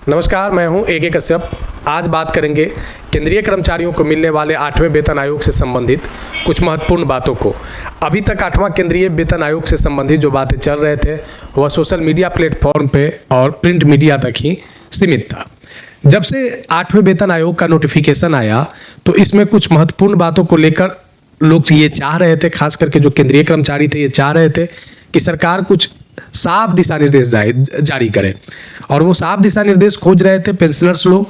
नमस्कार, मैं हूं ए के कश्यप। आज बात करेंगे केंद्रीय कर्मचारियों को मिलने वाले 8वें वेतन आयोग से संबंधित कुछ महत्वपूर्ण बातों को। अभी तक 8वां केंद्रीय वेतन आयोग से संबंधित जो बातें चल रहे थे वह सोशल मीडिया प्लेटफॉर्म पे और प्रिंट मीडिया तक ही सीमित था। जब से 8वें वेतन आयोग का नोटिफिकेशन आया तो इसमें कुछ महत्वपूर्ण बातों को लेकर लोग ये चाह रहे थे, खास करके जो केंद्रीय कर्मचारी थे ये चाह रहे थे कि सरकार कुछ साफ दिशा निर्देश जारी करे। और वो साफ दिशा निर्देश खोज रहे थे पेंशनर्स लोग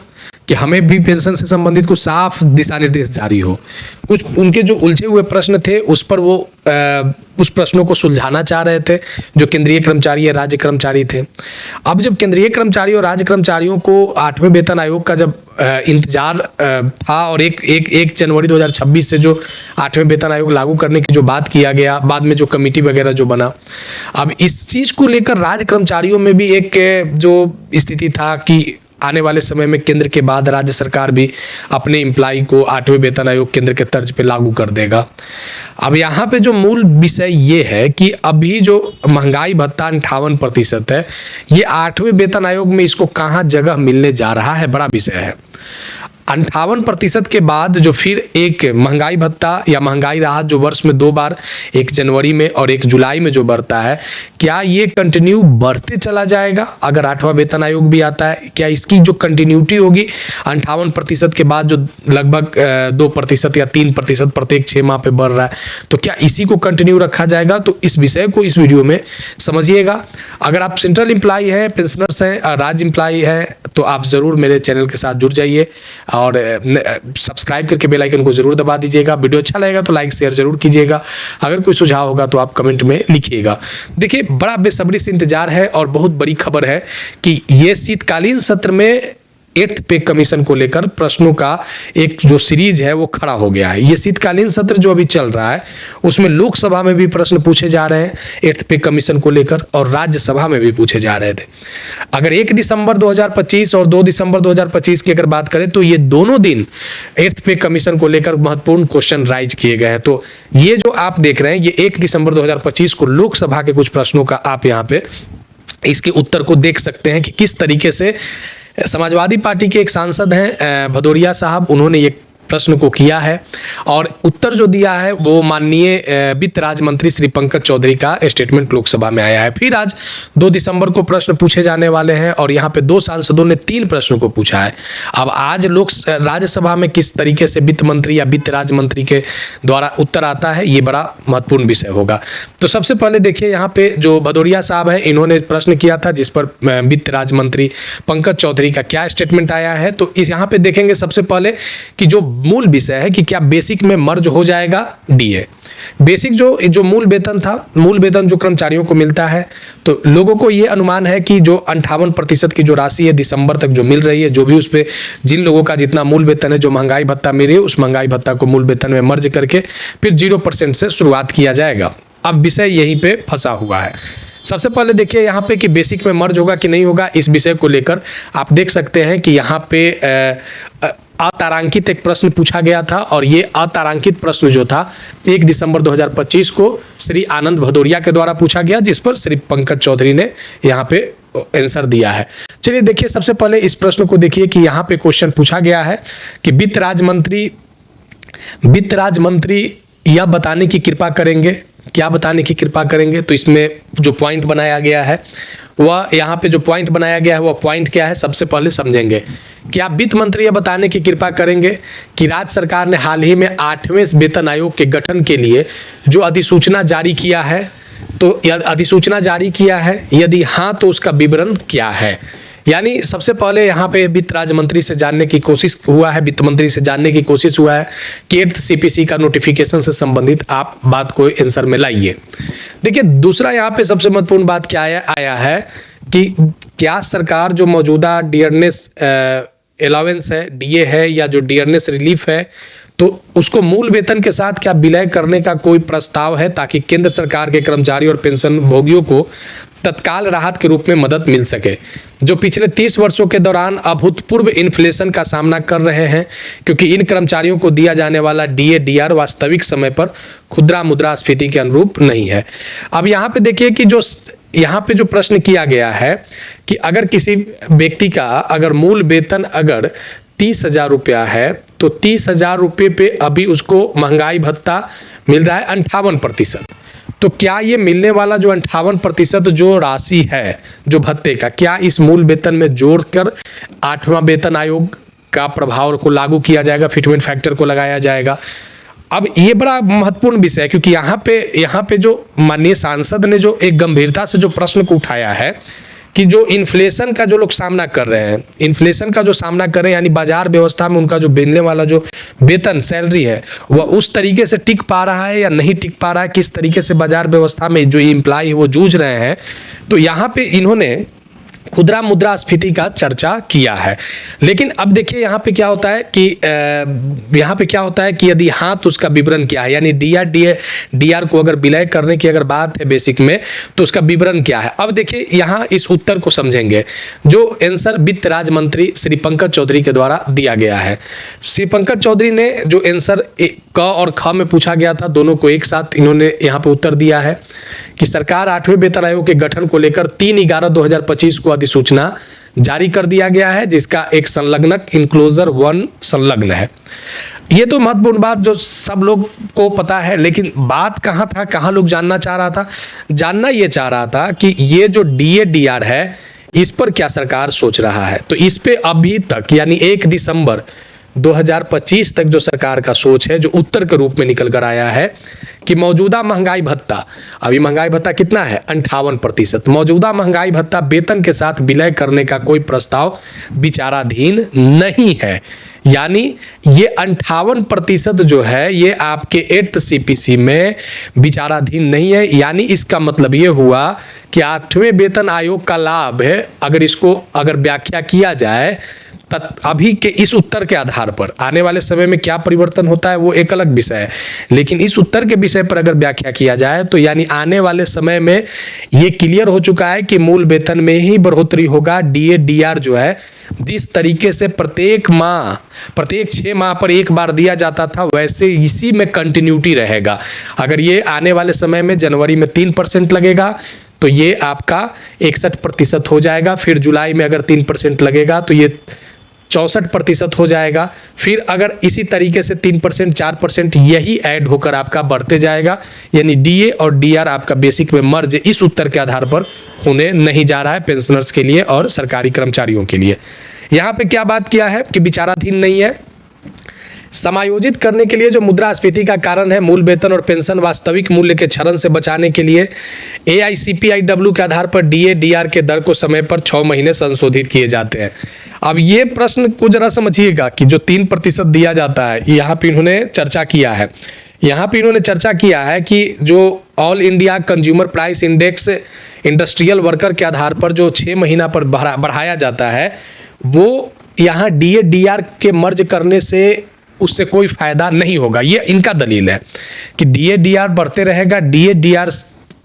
कि हमें भी पेंशन से संबंधित कुछ साफ दिशा निर्देश जारी हो। कुछ उनके जो उलझे हुए प्रश्न थे उस पर वो उस प्रश्नों को सुलझाना चाह रहे थे जो केंद्रीय कर्मचारी या राज्य कर्मचारी थे। अब जब केंद्रीय कर्मचारी और राज्य कर्मचारियों को 8वें वेतन आयोग का जब इंतजार था और एक जनवरी 2026 से जो 8वें वेतन आयोग लागू करने की जो बात किया गया, बाद में जो कमेटी वगैरह जो बना, अब इस चीज़ को लेकर राज्य कर्मचारियों में भी एक जो स्थिति था कि आने वाले समय में केंद्र के बाद राज्य सरकार भी अपने एम्प्लॉय को 8वें वेतन आयोग केंद्र के तर्ज पे लागू कर देगा। अब यहाँ पे जो मूल विषय ये है कि अभी जो महंगाई भत्ता 58% है, ये 8वें वेतन आयोग में इसको कहाँ जगह मिलने जा रहा है, बड़ा विषय है। 58% के बाद जो फिर एक महंगाई भत्ता या महंगाई राहत जो वर्ष में 2 बार, 1 जनवरी में और 1 जुलाई में जो बढ़ता है, क्या ये कंटिन्यू बढ़ते चला जाएगा अगर 8वां वेतन आयोग भी आता है? क्या इसकी जो कंटिन्यूटी होगी 58% के बाद जो लगभग 2% या 3% प्रत्येक 6 माह पे बढ़ रहा है, तो क्या इसी को कंटिन्यू रखा जाएगा? तो इस विषय को इस वीडियो में समझिएगा। अगर आप सेंट्रल एम्प्लॉय हैं, पेंशनर्स हैं, राज्य एम्प्लॉय हैं, तो आप ज़रूर मेरे चैनल के साथ जुड़ जाइए और सब्सक्राइब करके बेल आइकन को जरूर दबा दीजिएगा। वीडियो अच्छा लगेगा तो लाइक शेयर जरूर कीजिएगा। अगर कोई सुझाव होगा तो आप कमेंट में लिखिएगा। देखिए, बड़ा बेसब्री से इंतजार है और बहुत बड़ी खबर है कि ये शीतकालीन सत्र में 8th पे कमीशन को लेकर प्रश्नों का एक जो सीरीज है वो खड़ा हो गया है। ये शीतकालीन सत्र जो अभी चल रहा है उसमें लोकसभा में भी प्रश्न पूछे जा रहे हैं 8th पे कमीशन को लेकर और राज्यसभा में भी पूछे जा रहे थे। अगर 1 दिसंबर 2025 और 2 दिसंबर 2025 की अगर बात करें तो ये दोनों दिन 8th पे कमीशन को लेकर महत्वपूर्ण क्वेश्चन राइज किए गए हैं। तो ये जो आप देख रहे हैं ये 1 दिसंबर 2025 को लोकसभा के कुछ प्रश्नों का आप यहाँ पे इसके उत्तर को देख सकते हैं कि किस तरीके से समाजवादी पार्टी के एक सांसद हैं भदौरिया साहब, उन्होंने ये प्रश्न को किया है और उत्तर जो दिया है वो माननीय वित्त राज्य मंत्री श्री पंकज चौधरी का स्टेटमेंट लोकसभा में आया है। फिर आज 2 दिसंबर को प्रश्न पूछे जाने वाले हैं और यहाँ पे 2 सांसदों ने 3 प्रश्नों को पूछा है। अब आज राज्यसभा में किस तरीके से वित्त मंत्री या वित्त राज्य मंत्री के द्वारा उत्तर आता है, ये बड़ा महत्वपूर्ण विषय होगा। तो सबसे पहले देखिए, यहाँ पे जो भदौरिया साहब है इन्होंने प्रश्न किया था जिस पर वित्त राज्य मंत्री पंकज चौधरी का क्या स्टेटमेंट आया है। तो इस यहाँ पे देखेंगे सबसे पहले कि जो मूल विषय है कि क्या बेसिक में मर्ज हो जाएगा डीए। बेसिक जो मूल वेतन था, मूल वेतन जो कर्मचारियों को मिलता है, तो लोगों को ये अनुमान है कि जो 58% की जो राशि है दिसंबर तक जो मिल रही है, जो भी उस पे जिन लोगों का जितना मूल वेतन है, जो महंगाई भत्ता मिल रही है, उस महंगाई भत्ता को मूल वेतन में मर्ज करके फिर 0% से शुरुआत किया जाएगा। अब विषय यहीं पे फंसा हुआ है। सबसे पहले देखिए यहाँ पे कि बेसिक में मर्ज होगा कि नहीं होगा, इस विषय को लेकर आप देख सकते हैं कि यहाँ पे अतारांकित एक प्रश्न पूछा गया था और ये अतारांकित प्रश्न जो था 1 दिसंबर 2025 को श्री आनंद भदौरिया के द्वारा पूछा गया, जिस पर श्री पंकज चौधरी ने यहाँ पे आंसर दिया है। चलिए देखिए, सबसे पहले इस प्रश्न को देखिए कि यहाँ पे क्वेश्चन पूछा गया है कि वित्त राज्य मंत्री यह बताने की कृपा करेंगे, क्या बताने की कृपा करेंगे। तो इसमें जो पॉइंट बनाया गया है वह यहाँ पे जो पॉइंट बनाया गया है वह पॉइंट क्या है, सबसे पहले समझेंगे। क्या वित्त मंत्री यह बताने की कृपा करेंगे कि राज्य सरकार ने हाल ही में 8वें वेतन आयोग के गठन के लिए जो अधिसूचना जारी किया है, तो यह अधिसूचना जारी किया है, यदि हाँ तो उसका विवरण क्या है। यानी सबसे पहले यहाँ पे वित्त राज्य मंत्री से जानने की कोशिश हुआ है, वित्त मंत्री से जानने की कोशिश हुआ है कि 8th CPC का नोटिफिकेशन से संबंधित आप बात को आंसर में लाइए। देखिए, दूसरा यहाँ पे सबसे महत्वपूर्ण बात क्या आया है कि क्या सरकार जो मौजूदा डियरनेस अलाउंस है, डीए है, या जो डियरनेस रिलीफ है, तो उसको मूल वेतन के साथ क्या विलय करने का कोई प्रस्ताव है ताकि केंद्र सरकार के कर्मचारी और पेंशन भोगियों को तत्काल राहत के रूप में मदद मिल सके, जो पिछले 30 वर्षों के दौरान अभूतपूर्व इन्फ्लेशन का सामना कर रहे हैं, क्योंकि इन कर्मचारियों को दिया जाने वाला डीए वास्तविक समय पर खुदरा मुद्रास्फीति के अनुरूप नहीं है। अब यहाँ पे देखिए कि जो यहाँ पे जो प्रश्न किया गया है कि अगर किसी व्यक्ति का अगर मूल वेतन अगर 30,000 रुपया है तो 30,000 रुपये पे अभी उसको महंगाई भत्ता मिल रहा है 58%। तो क्या ये मिलने वाला जो 58% जो राशि है जो भत्ते का, क्या इस मूल वेतन में जोड़कर 8वां वेतन आयोग का प्रभाव को लागू किया जाएगा, फिटमेंट फैक्टर को लगाया जाएगा? अब ये बड़ा महत्वपूर्ण विषय है, क्योंकि यहाँ पे जो माननीय सांसद ने जो एक गंभीरता से जो प्रश्न को उठाया है कि जो इन्फ्लेशन का जो लोग सामना कर रहे हैं, इन्फ्लेशन का जो सामना कर रहे हैं, यानी बाजार व्यवस्था में उनका जो मिलने वाला जो वेतन सैलरी है वह उस तरीके से टिक पा रहा है या नहीं टिक पा रहा है, किस तरीके से बाजार व्यवस्था में जो एम्प्लॉय है वो जूझ रहे हैं। तो यहाँ पे इन्होंने खुदरा मुद्रास्फीति का चर्चा किया है। लेकिन अब देखिए यहाँ पे क्या होता है कि यदि हाँ तो उसका विवरण क्या है, यानी डीआर को अगर विलय करने की अगर बात है बेसिक में तो उसका विवरण क्या है। अब देखिए यहाँ इस उत्तर को समझेंगे जो आंसर वित्त राज्य मंत्री श्री पंकज चौधरी के द्वारा दिया गया है। श्री पंकज चौधरी ने जो आंसर क और ख में पूछा गया था दोनों को एक साथ इन्होंने यहाँ पे उत्तर दिया है कि सरकार 8वें वेतन आयोग के गठन को लेकर 3/11/2025 को अधिसूचना जारी कर दिया गया है, जिसका एक संलग्नक इनक्लोजर 1 संलग्न है। ये तो महत्वपूर्ण बात जो सब लोग को पता है, लेकिन बात कहाँ था, कहाँ लोग जानना चाह रहा था, जानना ये चाह रहा था कि ये जो डीआर है इस पर क्या सरकार सोच रहा है। तो इस पे अभी तक यानी 1 दिसंबर 2025 तक जो सरकार का सोच है, जो उत्तर के रूप में निकल कर आया है कि मौजूदा महंगाई भत्ता, अभी महंगाई भत्ता कितना है 58%, मौजूदा महंगाई भत्ता वेतन के साथ विलय करने का कोई प्रस्ताव विचाराधीन नहीं है। यानी ये 58% जो है ये आपके 8th CPC में विचाराधीन नहीं है। यानी इसका मतलब ये हुआ कि 8वें वेतन आयोग का लाभ है, अगर इसको अगर व्याख्या किया जाए अभी के इस उत्तर के आधार पर, आने वाले समय में क्या परिवर्तन होता है वो एक अलग विषय है, लेकिन इस उत्तर के विषय पर अगर व्याख्या किया जाए तो यानी आने वाले समय में ये क्लियर हो चुका है कि मूल वेतन में ही बढ़ोतरी होगा। डीआर जो है जिस तरीके से प्रत्येक 6 माह पर एक बार दिया जाता था वैसे इसी में कंटिन्यूटी रहेगा। अगर ये आने वाले समय में जनवरी में 3% लगेगा तो ये आपका 61% हो जाएगा, फिर जुलाई में अगर 3% लगेगा तो ये 64% हो जाएगा, फिर अगर इसी तरीके से 3% 4% यही ऐड होकर आपका बढ़ते जाएगा। यानी डीए और डीआर आपका बेसिक में मर्ज इस उत्तर के आधार पर होने नहीं जा रहा है पेंशनर्स के लिए और सरकारी कर्मचारियों के लिए। यहाँ पे क्या बात किया है कि विचाराधीन नहीं है। समायोजित करने के लिए जो मुद्रास्फीति का कारण है मूल वेतन और पेंशन वास्तविक मूल्य के क्षरण से बचाने के लिए AICPIW के आधार पर डीआर के दर को समय पर 6 महीने संशोधित किए जाते हैं। अब ये प्रश्न को जरा समझिएगा कि जो 3% दिया जाता है, यहाँ पे इन्होंने चर्चा किया है। यहाँ पे इन्होंने चर्चा किया है कि जो all India consumer price index industrial worker के आधार पर जो 6 महीना पर बढ़ाया जाता है वो यहाँ डीआर के मर्ज करने से उससे कोई फायदा नहीं होगा। ये इनका दलील है कि डीआर बढ़ते रहेगा। डीआर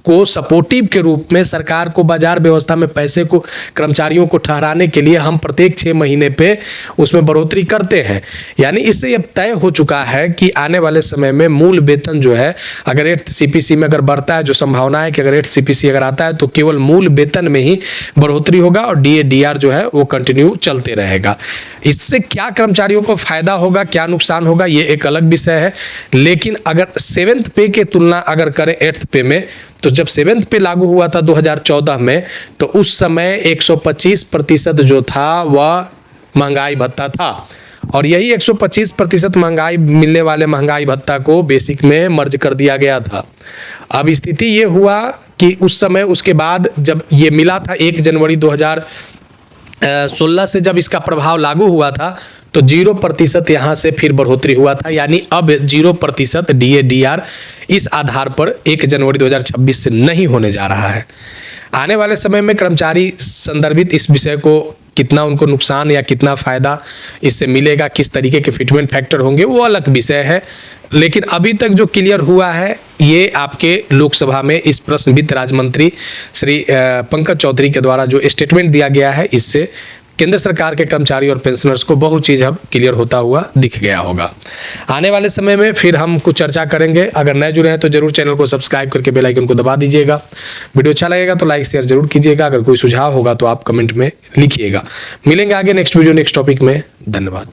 को सपोर्टिव के रूप में सरकार को बाजार व्यवस्था में पैसे को कर्मचारियों को ठहराने के लिए हम प्रत्येक 6 महीने पे उसमें बढ़ोतरी करते हैं। यानी इससे अब तय हो चुका है कि आने वाले समय में मूल वेतन जो है अगर 8th CPC में अगर बढ़ता है, जो संभावना है कि अगर 8th CPC अगर आता है तो केवल मूल वेतन में ही बढ़ोतरी होगा और डीआर जो है वो कंटिन्यू चलते रहेगा। इससे क्या कर्मचारियों को फायदा होगा, क्या नुकसान होगा, ये एक अलग विषय है। लेकिन अगर 7th पे की तुलना अगर करें 8th पे में, तो जब 7th पे लागू हुआ था 2014 में तो उस समय 125% जो था वह महंगाई भत्ता था और यही 125% महंगाई मिलने वाले महंगाई भत्ता को बेसिक में मर्ज कर दिया गया था। अब स्थिति ये हुआ कि उस समय उसके बाद जब ये मिला था 1 जनवरी 2016 से जब इसका प्रभाव लागू हुआ था तो 0% यहाँ से फिर बढ़ोतरी हुआ था। यानी अब 0% डीआर इस आधार पर 1 जनवरी 2026 से नहीं होने जा रहा है। आने वाले समय में कर्मचारी संदर्भित इस विषय को कितना उनको नुकसान या कितना फायदा इससे मिलेगा, किस तरीके के फिटमेंट फैक्टर होंगे, वो अलग विषय है। लेकिन अभी तक जो क्लियर हुआ है ये आपके लोकसभा में इस प्रश्न वित्त राज्य मंत्री श्री पंकज चौधरी के द्वारा जो स्टेटमेंट दिया गया है इससे केंद्र सरकार के कर्मचारी और पेंशनर्स को बहुत चीज़ अब क्लियर होता हुआ दिख गया होगा। आने वाले समय में फिर हम कुछ चर्चा करेंगे। अगर नए जुड़े हैं तो जरूर चैनल को सब्सक्राइब करके बेल आइकन को दबा दीजिएगा। वीडियो अच्छा लगेगा तो लाइक शेयर जरूर कीजिएगा। अगर कोई सुझाव होगा तो आप कमेंट में लिखिएगा। मिलेंगे आगे नेक्स्ट वीडियो नेक्स्ट टॉपिक में। धन्यवाद।